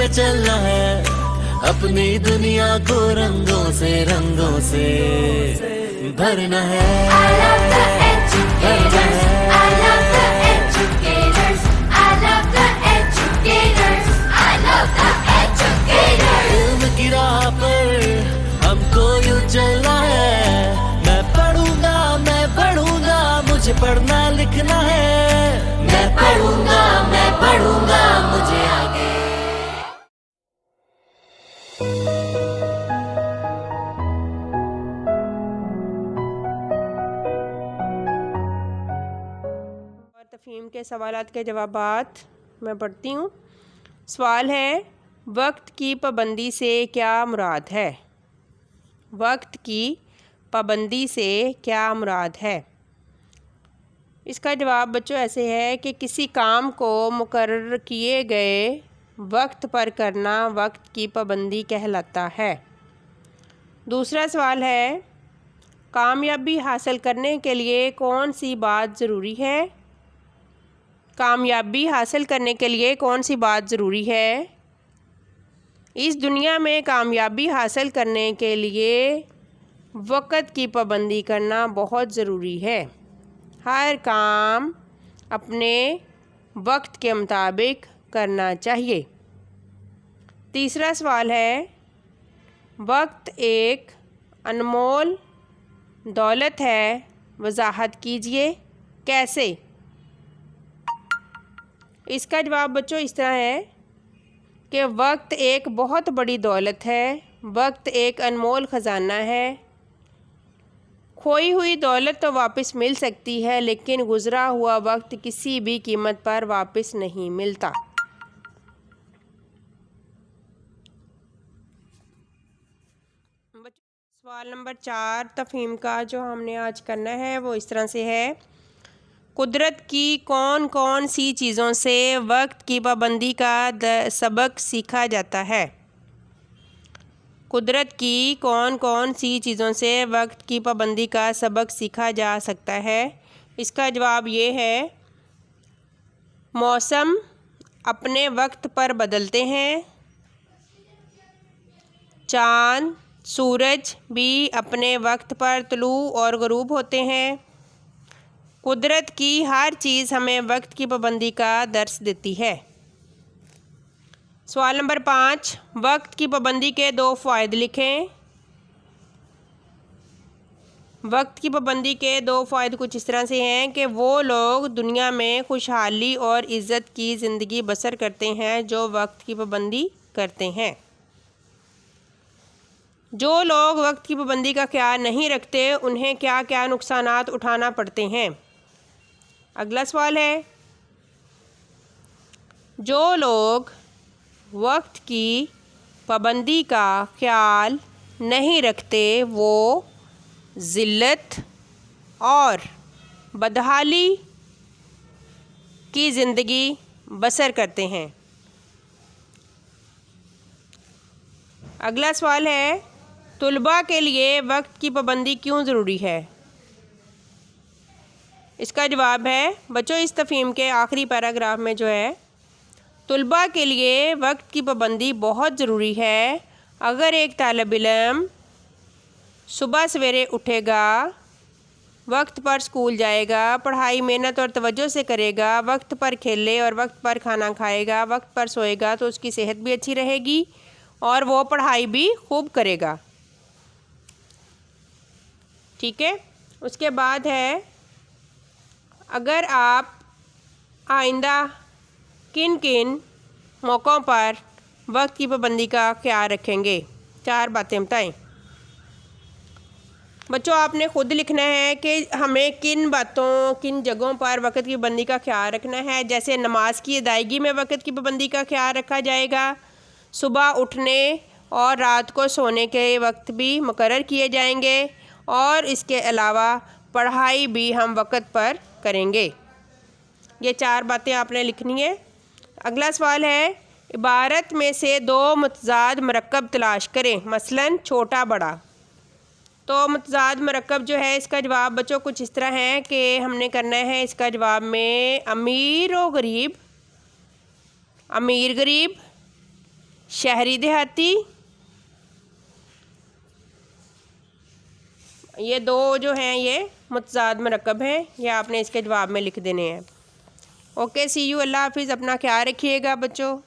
चलना है, अपनी दुनिया को रंगों से भरना है। I love the educators. I love the educators. I love the educators. I love the educators. इल्म की राह पर हमको यूं चलना है, मैं पढ़ूंगा, मुझे पढ़ना लिखना है। मैं पढ़ूंगा, मुझे आगे। तफहीम के सवालात के जवाबात मैं पढ़ती हूँ। सवाल है, वक्त की पाबंदी से क्या मुराद है? वक्त की पाबंदी से क्या मुराद है? इसका जवाब बच्चों ऐसे है कि किसी काम को मुकर्रर किए गए वक्त पर करना वक्त की पाबंदी कहलाता है। दूसरा सवाल है, कामयाबी हासिल करने के लिए कौन सी बात ज़रूरी है? कामयाबी हासिल करने के लिए कौन सी बात ज़रूरी है? इस दुनिया में कामयाबी हासिल करने के लिए वक्त की पाबंदी करना बहुत ज़रूरी है। हर काम अपने वक्त के मुताबिक करना चाहिए। तीसरा सवाल है, वक्त एक अनमोल दौलत है, वजाहत कीजिए कैसे? इसका जवाब बच्चों इस तरह है कि वक्त एक बहुत बड़ी दौलत है। वक्त एक अनमोल ख़जाना है। खोई हुई दौलत तो वापस मिल सकती है, लेकिन गुज़रा हुआ वक्त किसी भी कीमत पर वापस नहीं मिलता। सवाल नंबर 4 तफहीम का जो हमने आज करना है वो इस तरह से है, कुदरत की कौन कौन सी चीज़ों से वक्त की पाबंदी का सबक सीखा जाता है? कुदरत की कौन कौन सी चीज़ों से वक्त की पाबंदी का सबक सीखा जा सकता है? इसका जवाब ये है, मौसम अपने वक्त पर बदलते हैं, चाँद सूरज भी अपने वक्त पर तुलू और ग़ुरूब होते हैं। कुदरत की हर चीज़ हमें वक्त की पाबंदी का दर्स देती है। सवाल नंबर 5, वक्त की पाबंदी के 2 फ़ायदे लिखें। वक्त की पाबंदी के 2 फ़ायदे कुछ इस तरह से हैं कि वो लोग दुनिया में खुशहाली और इज़्ज़त की ज़िंदगी बसर करते हैं जो वक्त की पाबंदी करते हैं। जो लोग वक्त की पाबंदी का ख्याल नहीं रखते उन्हें क्या क्या नुकसानात उठाना पड़ते हैं? अगला सवाल है, जो लोग वक्त की पाबंदी का ख्याल नहीं रखते वो ज़िल्लत और बदहाली की ज़िंदगी बसर करते हैं। अगला सवाल है, तुलबा के लिए वक्त की पाबंदी क्यों ज़रूरी है? इसका जवाब है बच्चों, इस तफहीम के आखिरी पैराग्राफ में जो है, तुलबा के लिए वक्त की पाबंदी बहुत ज़रूरी है। अगर एक तालिब इल्म सुबह सवेरे उठेगा, वक्त पर स्कूल जाएगा, पढ़ाई मेहनत और तवज्जो से करेगा, वक्त पर खेले और वक्त पर खाना खाएगा, वक्त पर सोएगा, तो उसकी सेहत भी अच्छी रहेगी और वो पढ़ाई भी खूब करेगा। ठीक है। उसके बाद है, अगर आप आइंदा किन किन मौक़ों पर वक्त की पाबंदी का ख्याल रखेंगे? 4 बातें बताएं। बच्चों, आपने ख़ुद लिखना है कि हमें किन बातों किन जगहों पर वक्त की पाबंदी का ख्याल रखना है। जैसे नमाज की अदायगी में वक्त की पाबंदी का ख्याल रखा जाएगा, सुबह उठने और रात को सोने के वक्त भी मुकर्रर किए जाएंगे और इसके अलावा पढ़ाई भी हम वक्त पर करेंगे। ये 4 बातें आपने लिखनी है। अगला सवाल है, इबारत में से 2 मुतज़ाद मरकब तलाश करें, मसलन छोटा बड़ा। तो मुतज़ाद मरकब जो है, इसका जवाब बच्चों कुछ इस तरह है कि हमने करना है इसका जवाब में अमीर और गरीब, अमीर गरीब, शहरी देहाती। ये दो जो हैं ये मुतज़ाद मरकब हैं, ये आपने इसके जवाब में लिख देने हैं। ओके, सी यू, अल्लाह हाफिज़, अपना ख्याल रखिएगा बच्चों।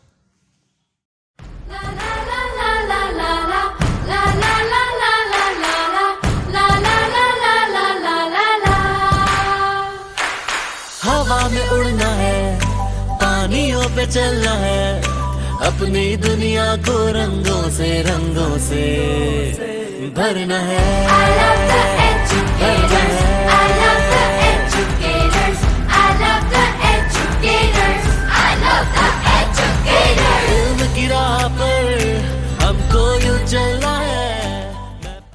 हवा में उड़ना है, पानियों पे चलना है, अपनी दुनिया को रंगों से भरना है। I love the educators. I love the educators. I love the educators. I love the educators. इल्म की राह पर हमको यूं चल